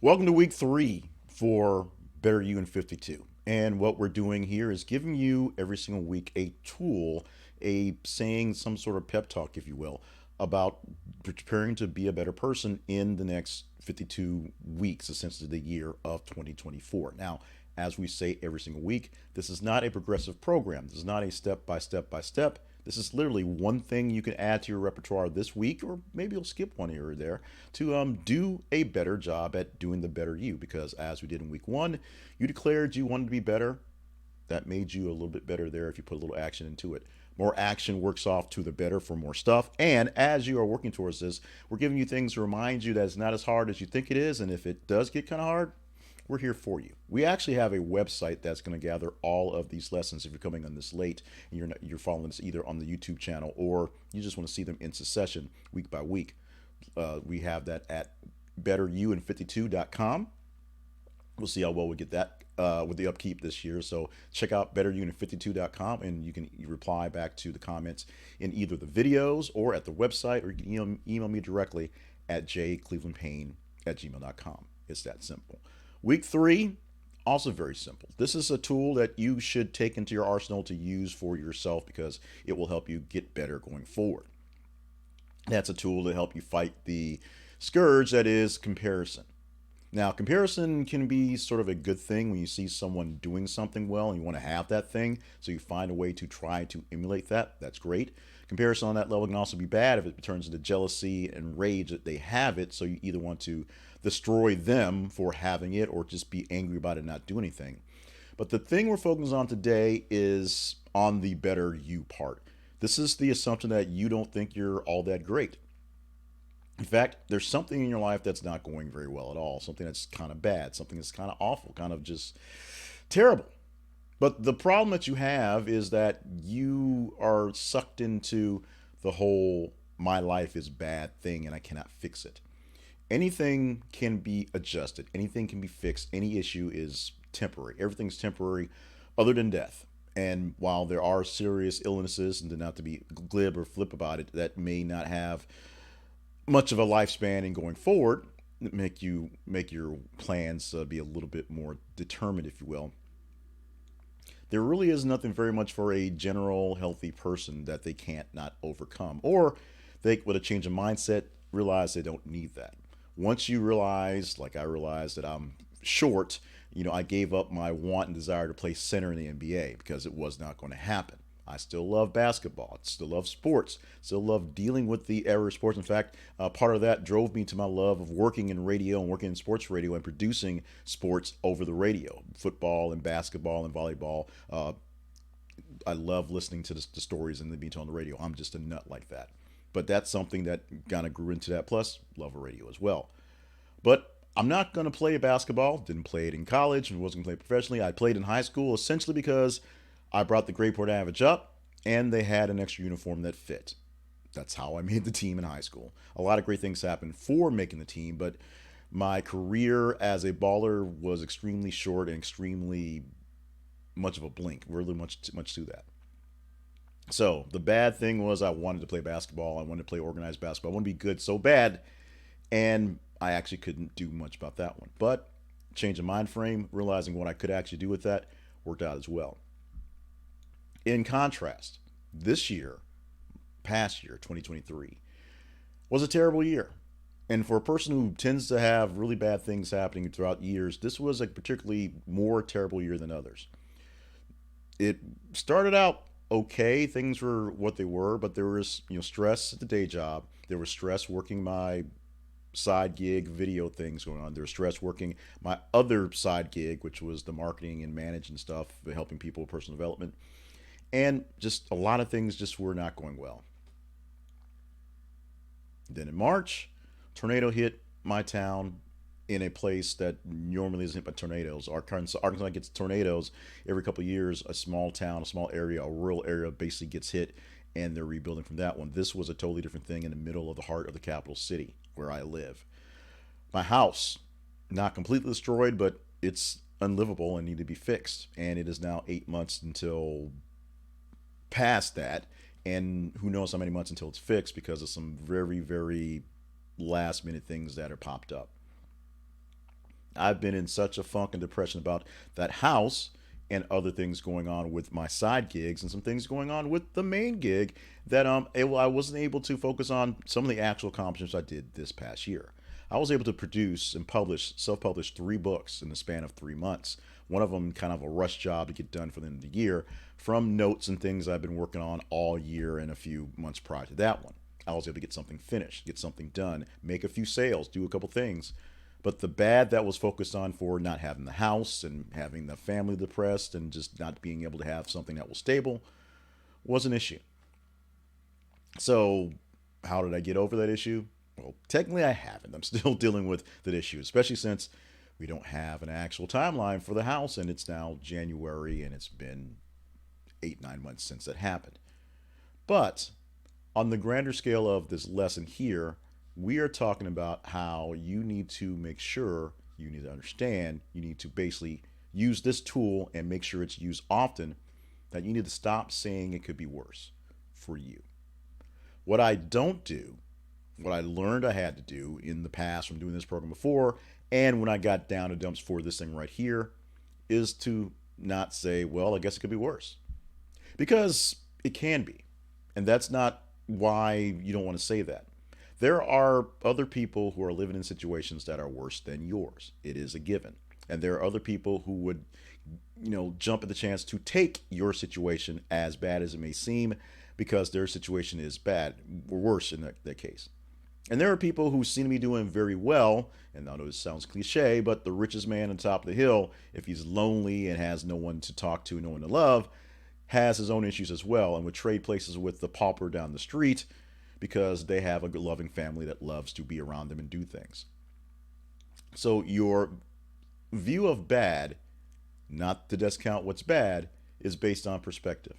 Welcome to week 3 for Better You in 52. And what we're doing here is giving you every single week a tool, a saying, some sort of pep talk, if you will, about preparing to be a better person in the next 52 weeks, essentially the year of 2024. Now, as we say every single week, this is not a progressive program. This is not a step by step by step. This is literally one thing you can add to your repertoire this week, or maybe you'll skip one here or there to do a better job at doing the better you. Because as we did in week 1, you declared you wanted to be better. That made you a little bit better there if you put a little action into it. More action works off to the better for more stuff. And as you are working towards this, we're giving you things to remind you that it's not as hard as you think it is. And if it does get kind of hard, we're here for you. We actually have a website that's going to gather all of these lessons. If you're coming on this late and you're following this either on the YouTube channel or you just want to see them in succession week by week, we have that at betteryouin52.com. We'll see how well we get that with the upkeep this year. So check out betteryouin52.com and you can reply back to the comments in either the videos or at the website, or you can email me directly at jclevelandpayne@gmail.com. It's that simple. Week 3, also very simple. This is a tool that you should take into your arsenal to use for yourself because it will help you get better going forward. That's a tool to help you fight the scourge that is comparison. Now, comparison can be sort of a good thing when you see someone doing something well and you want to have that thing, so you find a way to try to emulate that. That's great. Comparison on that level can also be bad if it turns into jealousy and rage that they have it, so you either want to destroy them for having it or just be angry about it and not do anything. But the thing we're focusing on today is on the better you part. This is the assumption that you don't think you're all that great. In fact, there's something in your life that's not going very well at all, something that's kind of bad, something that's kind of awful, kind of just terrible. But the problem that you have is that you are sucked into the whole my life is bad thing and I cannot fix it. Anything can be adjusted, anything can be fixed, any issue is temporary. Everything's temporary other than death. And while there are serious illnesses, and not to be glib or flip about it, that may not have much of a lifespan in going forward, make your plans be a little bit more determined, if you will. There really is nothing very much for a general healthy person that they can't not overcome, or they, with a change of mindset, realize they don't need that. Once you realize, like I realized, that I'm short, I gave up my want and desire to play center in the NBA because it was not going to happen. I still love basketball. I still love sports. Still love dealing with the era of sports. In fact, part of that drove me to my love of working in radio and working in sports radio and producing sports over the radio, football and basketball and volleyball. I love listening to the stories and being told on the radio. I'm just a nut like that. But that's something that kind of grew into that. Plus, love of radio as well. But I'm not going to play basketball. Didn't play it in college and wasn't going to play professionally. I played in high school essentially because I brought the Grayport Average up and they had an extra uniform that fit. That's how I made the team in high school. A lot of great things happened for making the team, but my career as a baller was extremely short and extremely much of a blink. Really much to that. So the bad thing was I wanted to play basketball. I wanted to play organized basketball. I wanted to be good so bad, and I actually couldn't do much about that one. But change of mind frame, realizing what I could actually do with that, worked out as well. In contrast, this year, past year, 2023, was a terrible year. And for a person who tends to have really bad things happening throughout years, this was a particularly more terrible year than others. It started out okay, things were what they were, but there was stress at the day job. There was stress working my side gig video things going on. There was stress working my other side gig, which was the marketing and managing stuff, helping people with personal development, and just a lot of things just were not going well. Then in March, tornado hit my town in a place that normally isn't hit by tornadoes. Arkansas gets tornadoes every couple of years. A small town, a small area, a rural area basically gets hit, and they're rebuilding from that one. This was a totally different thing in the middle of the heart of the capital city where I live. My house, not completely destroyed, but it's unlivable and need to be fixed. And it is now 8 months until past that, and who knows how many months until it's fixed because of some very, very last minute things that are popped up. I've been in such a funk and depression about that house and other things going on with my side gigs and some things going on with the main gig that I wasn't able to focus on some of the actual accomplishments I did this past year. I was able to produce and self-publish 3 books in the span of 3 months. One of them kind of a rush job to get done for the end of the year from notes and things I've been working on all year and a few months prior to that one. I was able to get something finished, get something done, make a few sales, do a couple things. But the bad that was focused on for not having the house and having the family depressed and just not being able to have something that was stable was an issue. So, how did I get over that issue? Well, technically, I haven't. I'm still dealing with that issue, especially since we don't have an actual timeline for the house, and it's now January, and it's been 8, 9 months since that happened. But on the grander scale of this lesson here, we are talking about how you need to make sure, you need to understand, you need to basically use this tool and make sure it's used often, that you need to stop saying it could be worse for you. What I don't do, what I learned I had to do in the past from doing this program before, and when I got down to dumps for this thing right here, is to not say, well, I guess it could be worse. Because it can be. And that's not why you don't want to say that. There are other people who are living in situations that are worse than yours. It is a given. And there are other people who would, jump at the chance to take your situation, as bad as it may seem, because their situation is bad or worse in that case. And there are people who seem to be doing very well, and I know this sounds cliche, but the richest man on top of the hill, if he's lonely and has no one to talk to, no one to love, has his own issues as well and would trade places with the pauper down the street because they have a good loving family that loves to be around them and do things. So your view of bad, not to discount what's bad, is based on perspective.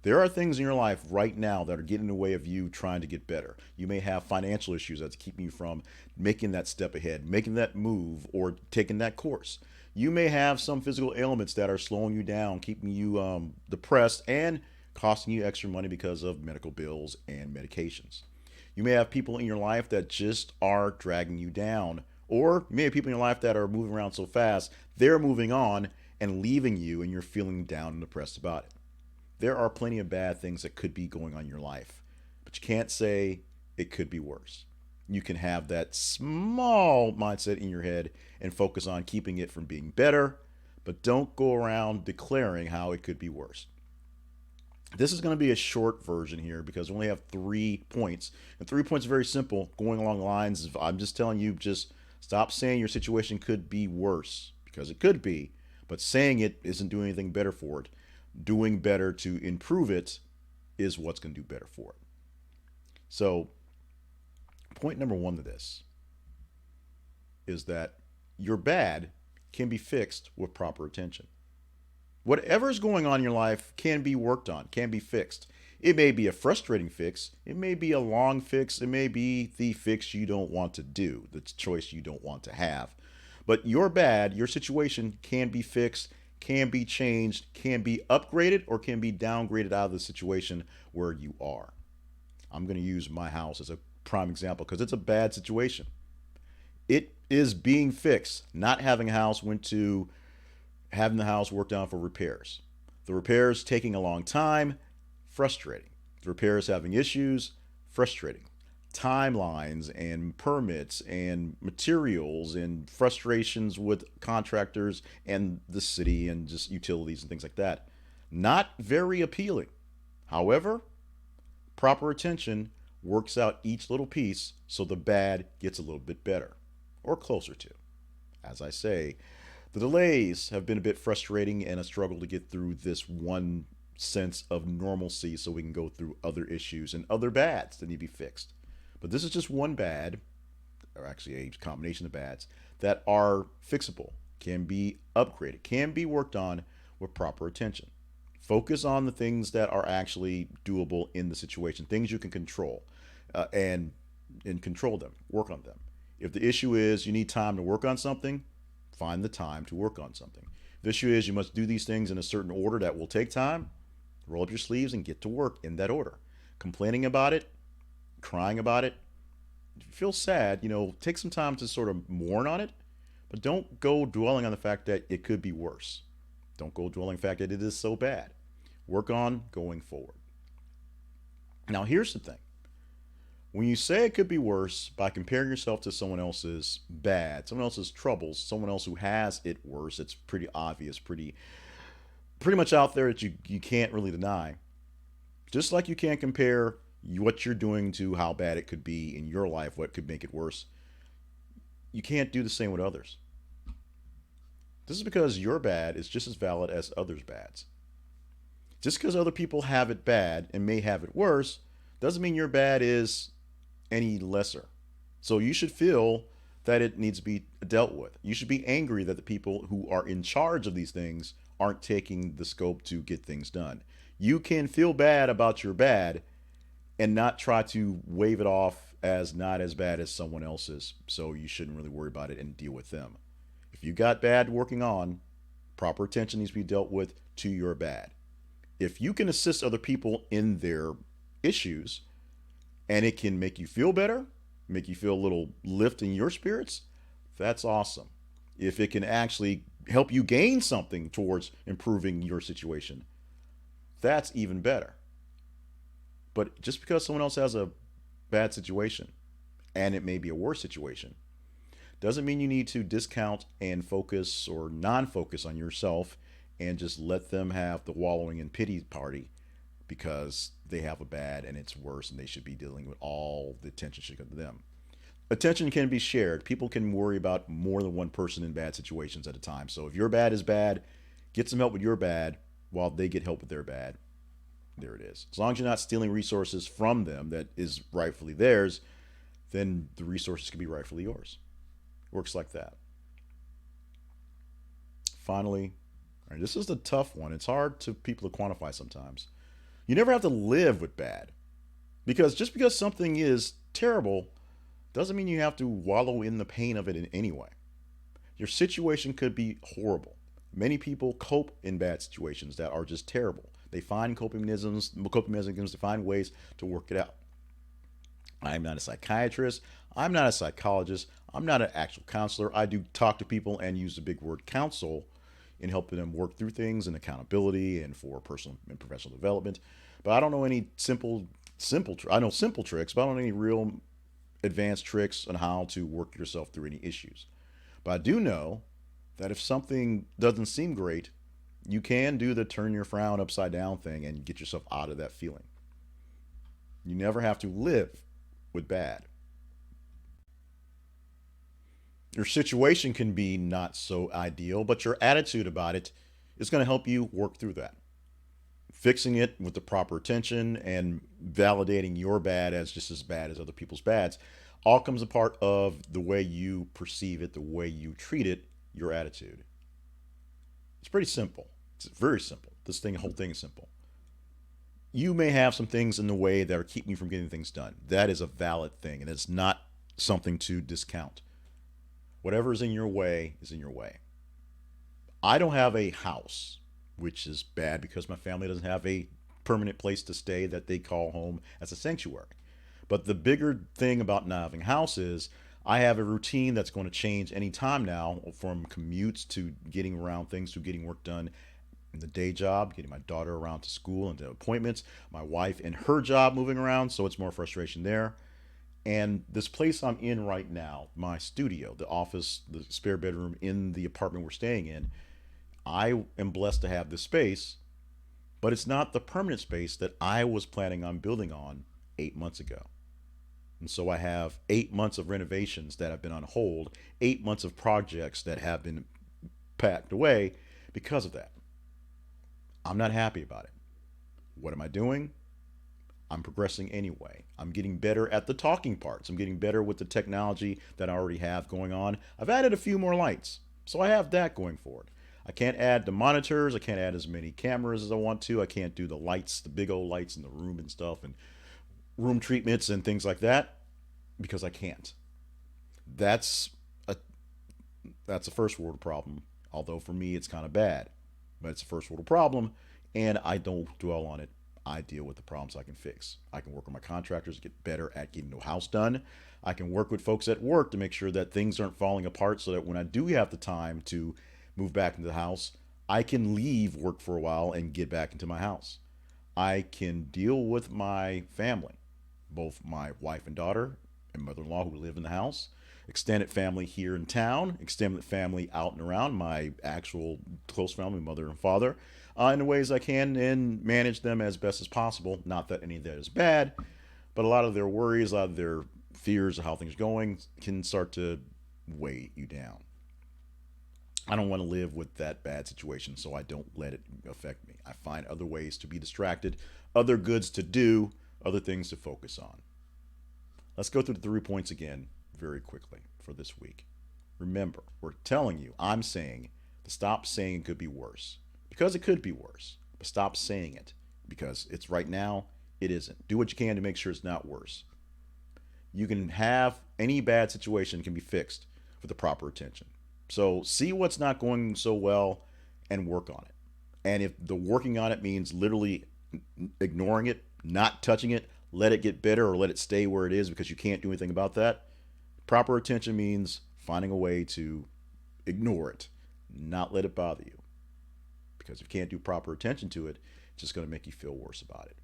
There are things in your life right now that are getting in the way of you trying to get better. You may have financial issues that's keeping you from making that step ahead, making that move, or taking that course. You may have some physical ailments that are slowing you down, keeping you depressed, and costing you extra money because of medical bills and medications. You may have people in your life that just are dragging you down, or you may have people in your life that are moving around so fast, they're moving on and leaving you, and you're feeling down and depressed about it. There are plenty of bad things that could be going on in your life, but you can't say it could be worse. You can have that small mindset in your head and focus on keeping it from being better, but don't go around declaring how it could be worse. This is going to be a short version here because we only have 3 points. And 3 points are very simple, going along the lines of I'm just telling you, just stop saying your situation could be worse because it could be, but saying it isn't doing anything better for it. Doing better to improve it is what's going to do better for it. So, point number 1 to this is that your bad can be fixed with proper attention. Whatever's going on in your life can be worked on, can be fixed. It may be a frustrating fix, it may be a long fix, it may be the fix you don't want to do, the choice you don't want to have. But your bad, your situation can be fixed, can be changed, can be upgraded, or can be downgraded out of the situation where you are. I'm going to use my house as a prime example because it's a bad situation. It is being fixed. Not having a house went to having the house worked on for repairs. The repairs taking a long time, frustrating. The repairs having issues, frustrating. Timelines and permits and materials and frustrations with contractors and the city and just utilities and things like that. Not very appealing. However, proper attention works out each little piece so the bad gets a little bit better or closer to. As I say, the delays have been a bit frustrating and a struggle to get through this one sense of normalcy so we can go through other issues and other bads that need to be fixed. But this is just one bad, or actually a combination of bads, that are fixable, can be upgraded, can be worked on with proper attention. Focus on the things that are actually doable in the situation, things you can control, and control them, work on them. If the issue is you need time to work on something, find the time to work on something. If the issue is you must do these things in a certain order that will take time, roll up your sleeves and get to work in that order. Complaining about it, crying about it, if you feel sad, take some time to sort of mourn on it, But don't go dwelling on the fact that it could be worse. Don't go dwelling on the fact that it is so bad. Work on going forward. Now, here's the thing. When you say it could be worse by comparing yourself to someone else's bad, someone else's troubles, someone else who has it worse, it's pretty obvious, pretty much out there that you can't really deny. Just like you can't compare what you're doing to how bad it could be in your life, what could make it worse, you can't do the same with others. This is because your bad is just as valid as others' bads. Just because other people have it bad and may have it worse doesn't mean your bad is any lesser. So you should feel that it needs to be dealt with. You should be angry that the people who are in charge of these things aren't taking the scope to get things done. You can feel bad about your bad and not try to wave it off as not as bad as someone else's. So you shouldn't really worry about it and deal with them. If you got bad working on, proper attention needs to be dealt with to your bad. If you can assist other people in their issues and it can make you feel better, make you feel a little lift in your spirits, that's awesome. If it can actually help you gain something towards improving your situation, that's even better. But just because someone else has a bad situation and it may be a worse situation doesn't mean you need to discount and focus or non focus on yourself and just let them have the wallowing in pity party because they have a bad and it's worse and they should be dealing with all the attention should go to them. Attention can be shared. People can worry about more than one person in bad situations at a time. So if your bad is bad, get some help with your bad while they get help with their bad. There it is. As long as you're not stealing resources from them that is rightfully theirs, then the resources can be rightfully yours. Works like that. Finally, all right, this is the tough one. It's hard to people to quantify sometimes. You never have to live with bad. Because just because something is terrible doesn't mean you have to wallow in the pain of it in any way. Your situation could be horrible. Many people cope in bad situations that are just terrible. They find coping mechanisms to find ways to work it out. I'm not a psychiatrist. I'm not a psychologist. I'm not an actual counselor. I do talk to people and use the big word counsel in helping them work through things and accountability and for personal and professional development. But I don't know any I know simple tricks, but I don't know any real advanced tricks on how to work yourself through any issues. But I do know that if something doesn't seem great, you can do the turn your frown upside down thing and get yourself out of that feeling. You never have to live with bad. Your situation can be not so ideal, but your attitude about it is going to help you work through that. Fixing it with the proper attention and validating your bad as just as bad as other people's bads all comes a part of the way you perceive it, the way you treat it, your attitude. It's pretty simple. It's very simple. Whole thing is simple. You may have some things in the way that are keeping you from getting things done. That is a valid thing, and it's not something to discount. Whatever is in your way is in your way. I don't have a house, which is bad because my family doesn't have a permanent place to stay that they call home as a sanctuary. But the bigger thing about not having a house is I have a routine that's going to change any time now, from commutes to getting around things to getting work done in the day job, getting my daughter around to school and to appointments, my wife and her job moving around, so it's more frustration there. And this place I'm in right now, my studio, the office, the spare bedroom in the apartment we're staying in, I am blessed to have this space, but it's not the permanent space that I was planning on building on 8 months ago. And so I have 8 months of renovations that have been on hold, 8 months of projects that have been packed away because of that. I'm not happy about it. What am I doing? I'm progressing anyway. I'm getting better at the talking parts. I'm getting better with the technology that I already have going on. I've added a few more lights, so I have that going forward. I can't add the monitors. I can't add as many cameras as I want to. I can't do the lights, the big old lights in the room and stuff, and room treatments and things like that because I can't. That's a that's a first world problem. Although for me it's kind of bad, but it's a first world problem, and I don't dwell on it. I deal with the problems I can fix. I can work with my contractors to get better at getting the house done. I can work with folks at work to make sure that things aren't falling apart so that when I do have the time to move back into the house, I can leave work for a while and get back into my house. I can deal with my family, both my wife and daughter and mother in law who live in the house, extended family here in town, extended family out and around, my actual close family, mother and father, in the ways I can and manage them as best as possible. Not that any of that is bad, but a lot of their worries, a lot of their fears of how things are going can start to weigh you down. I don't want to live with that bad situation, so I don't let it affect me. I find other ways to be distracted, other goods to do, other things to focus on. Let's go through the 3 points again very quickly for this week. Remember, we're telling you, I'm saying, to stop saying it could be worse. Because it could be worse. But stop saying it. Because it's right now, it isn't. Do what you can to make sure it's not worse. You can have any bad situation can be fixed with the proper attention. So see what's not going so well and work on it. And if the working on it means literally ignoring it, not touching it, let it get better or let it stay where it is because you can't do anything about that. Proper attention means finding a way to ignore it, not let it bother you. Because if you can't do proper attention to it, it's just going to make you feel worse about it.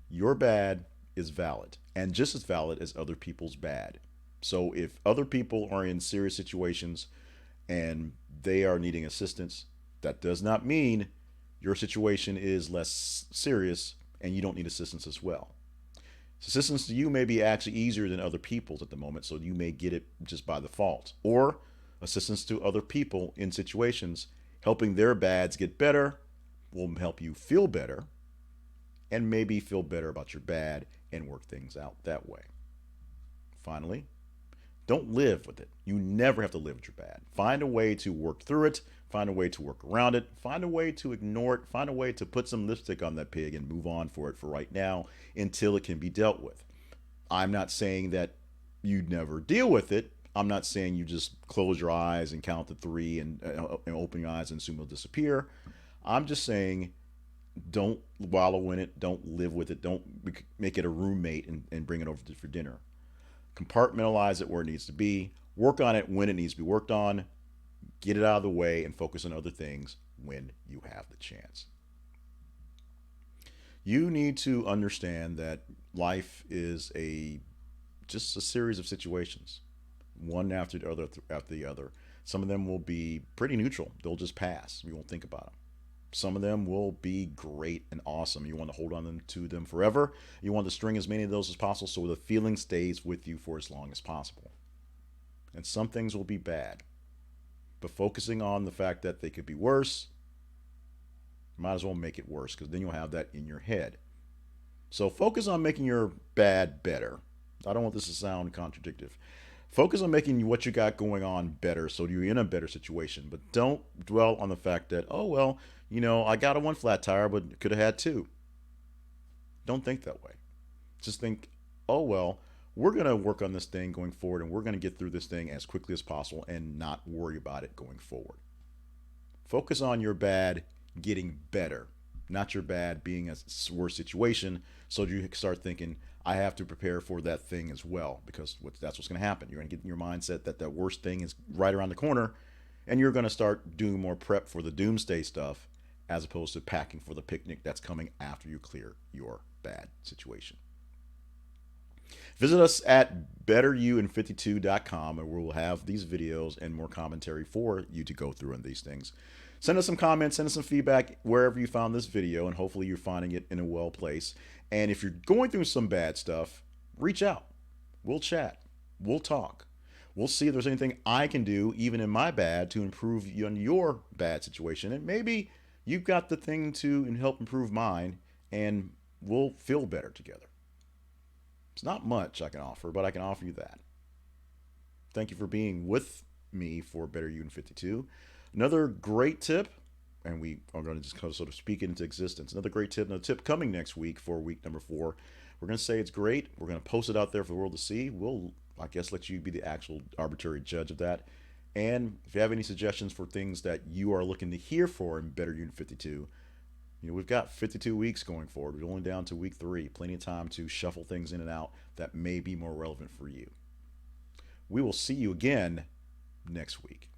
Your bad is valid and just as valid as other people's bad. So if other people are in serious situations and they are needing assistance, that does not mean your situation is less serious and you don't need assistance as well. Assistance to you may be actually easier than other people's at the moment, so you may get it just by default. Or assistance to other people in situations, helping their bads get better will help you feel better and maybe feel better about your bad and work things out that way. Finally, don't live with it. You never have to live with your bad. Find a way to work through it. Find a way to work around it. Find a way to ignore it. Find a way to put some lipstick on that pig and move on for it for right now until it can be dealt with. I'm not saying that you never deal with it. I'm not saying you just close your eyes and count to three and open your eyes and assume it'll disappear. I'm just saying don't wallow in it. Don't live with it. Don't make it a roommate and bring it over for dinner. Compartmentalize it where it needs to be. Work on it when it needs to be worked on. Get it out of the way and focus on other things when you have the chance. You need to understand that life is just a series of situations, one after the other. Some of them will be pretty neutral. They'll just pass. You won't think about them. Some of them will be great and awesome. You want to hold on to them forever. You want to string as many of those as possible so the feeling stays with you for as long as possible. And some things will be bad. But focusing on the fact that they could be worse, might as well make it worse because then you'll have that in your head. So focus on making your bad better. I don't want this to sound contradictory. Focus on making what you got going on better so you're in a better situation. But don't dwell on the fact that, oh, well, I got a one flat tire, but could have had two. Don't think that way. Just think, oh, well, we're going to work on this thing going forward and we're going to get through this thing as quickly as possible and not worry about it going forward. Focus on your bad getting better, not your bad being a worse situation. So you start thinking, I have to prepare for that thing as well because that's what's going to happen. You're going to get in your mindset that that worst thing is right around the corner and you're going to start doing more prep for the doomsday stuff as opposed to packing for the picnic that's coming after you clear your bad situation. Visit us at betteryouin52.com and we'll have these videos and more commentary for you to go through on these things. Send us some comments, send us some feedback wherever you found this video, and hopefully you're finding it in a well place. And if you're going through some bad stuff, reach out. We'll chat. We'll talk. We'll see if there's anything I can do, even in my bad, to improve on your bad situation. And maybe you've got the thing to help improve mine, and we'll feel better together. It's not much I can offer, but I can offer you that. Thank you for being with me for Better You in 52. Another great tip, and we are going to just sort of speak it into existence. Another great tip, another tip coming next week for week number 4. We're going to say it's great. We're going to post it out there for the world to see. We'll, I guess, let you be the actual arbitrary judge of that. And if you have any suggestions for things that you are looking to hear for in Better You in 52, We've got 52 weeks going forward. We're only down to week 3. Plenty of time to shuffle things in and out that may be more relevant for you. We will see you again next week.